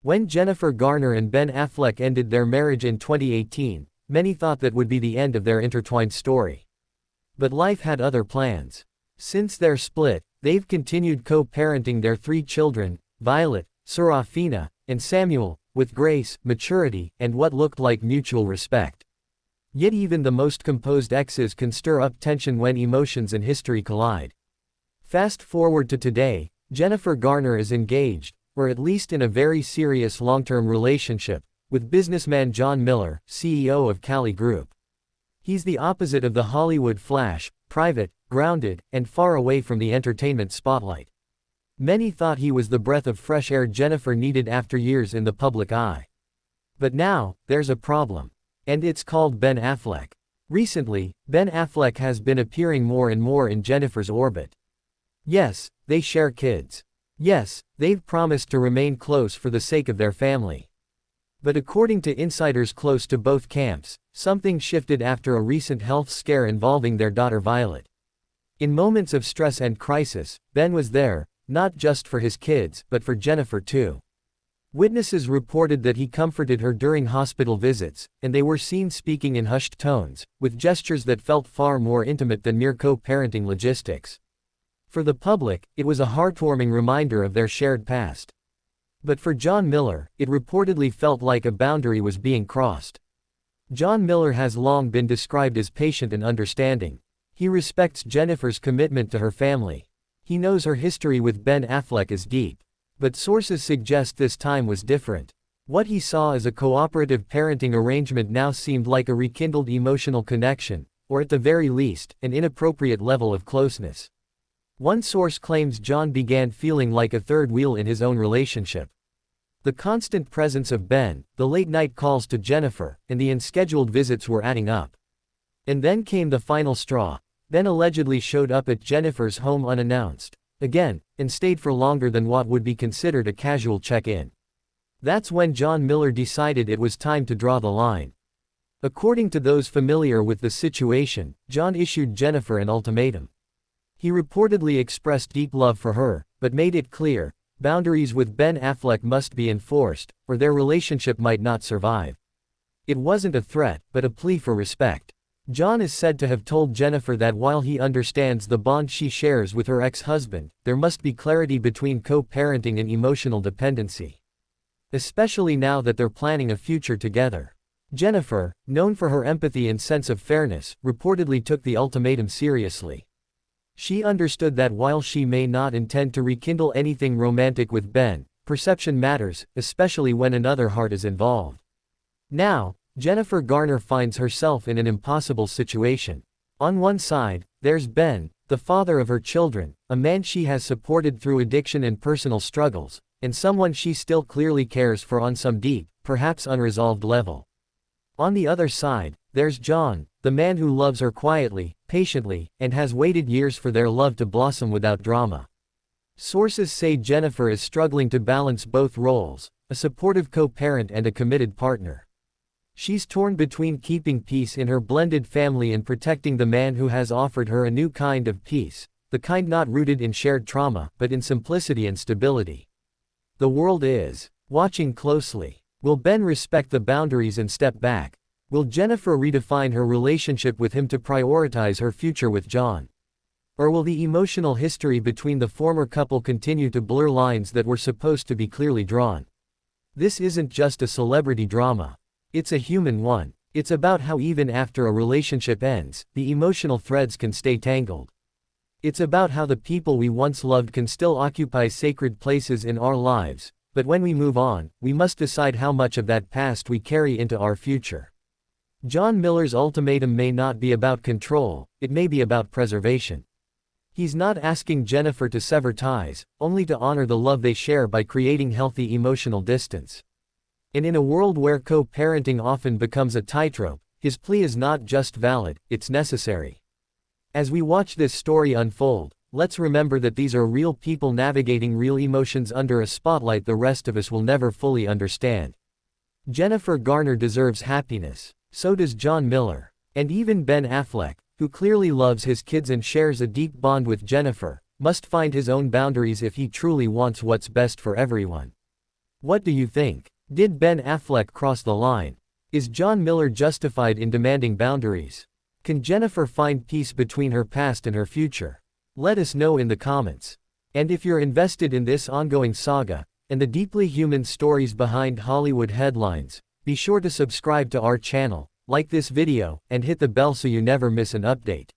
When Jennifer Garner and Ben Affleck ended their marriage in 2018, many thought that would be the end of their intertwined story. But life had other plans. Since their split, they've continued co-parenting their 3 children, Violet, Seraphina, and Samuel, with grace, maturity, and what looked like mutual respect. Yet even the most composed exes can stir up tension when emotions and history collide. Fast forward to today, Jennifer Garner is engaged, or at least in a very serious long-term relationship, with businessman John Miller, CEO of CaliGroup. He's the opposite of the Hollywood flash, private, grounded, and far away from the entertainment spotlight. Many thought he was the breath of fresh air Jennifer needed after years in the public eye. But now, there's a problem. And it's called Ben Affleck. Recently, Ben Affleck has been appearing more and more in Jennifer's orbit. Yes, they share kids. Yes, they've promised to remain close for the sake of their family. But according to insiders close to both camps, something shifted after a recent health scare involving their daughter Violet. In moments of stress and crisis, Ben was there, not just for his kids, but for Jennifer too. Witnesses reported that he comforted her during hospital visits, and they were seen speaking in hushed tones, with gestures that felt far more intimate than mere co-parenting logistics. For the public, it was a heartwarming reminder of their shared past. But for John Miller, it reportedly felt like a boundary was being crossed. John Miller has long been described as patient and understanding. He respects Jennifer's commitment to her family. He knows her history with Ben Affleck is deep. But sources suggest this time was different. What he saw as a cooperative parenting arrangement now seemed like a rekindled emotional connection, or at the very least, an inappropriate level of closeness. One source claims John began feeling like a third wheel in his own relationship. The constant presence of Ben, the late-night calls to Jennifer, and the unscheduled visits were adding up. And then came the final straw. Ben allegedly showed up at Jennifer's home unannounced, again, and stayed for longer than what would be considered a casual check-in. That's when John Miller decided it was time to draw the line. According to those familiar with the situation, John issued Jennifer an ultimatum. He reportedly expressed deep love for her, but made it clear, boundaries with Ben Affleck must be enforced, or their relationship might not survive. It wasn't a threat, but a plea for respect. John is said to have told Jennifer that while he understands the bond she shares with her ex-husband, there must be clarity between co-parenting and emotional dependency. Especially now that they're planning a future together. Jennifer, known for her empathy and sense of fairness, reportedly took the ultimatum seriously. She understood that while she may not intend to rekindle anything romantic with Ben, perception matters, especially when another heart is involved. Now, Jennifer Garner finds herself in an impossible situation. On one side, there's Ben, the father of her children, a man she has supported through addiction and personal struggles, and someone she still clearly cares for on some deep, perhaps unresolved level. On the other side, there's John, the man who loves her quietly, patiently, and has waited years for their love to blossom without drama. Sources say Jennifer is struggling to balance both roles, a supportive co-parent and a committed partner. She's torn between keeping peace in her blended family and protecting the man who has offered her a new kind of peace, the kind not rooted in shared trauma, but in simplicity and stability. The world is watching closely. Will Ben respect the boundaries and step back? Will Jennifer redefine her relationship with him to prioritize her future with John? Or will the emotional history between the former couple continue to blur lines that were supposed to be clearly drawn? This isn't just a celebrity drama. It's a human one. It's about how even after a relationship ends, the emotional threads can stay tangled. It's about how the people we once loved can still occupy sacred places in our lives, but when we move on, we must decide how much of that past we carry into our future. John Miller's ultimatum may not be about control, it may be about preservation. He's not asking Jennifer to sever ties, only to honor the love they share by creating healthy emotional distance. And in a world where co-parenting often becomes a tightrope, his plea is not just valid, it's necessary. As we watch this story unfold, let's remember that these are real people navigating real emotions under a spotlight the rest of us will never fully understand. Jennifer Garner deserves happiness. So does John Miller. And even Ben Affleck, who clearly loves his kids and shares a deep bond with Jennifer, must find his own boundaries if he truly wants what's best for everyone. What do you think? Did Ben Affleck cross the line? Is John Miller justified in demanding boundaries? Can Jennifer find peace between her past and her future? Let us know in the comments. And if you're invested in this ongoing saga, and the deeply human stories behind Hollywood headlines, be sure to subscribe to our channel, like this video, and hit the bell so you never miss an update.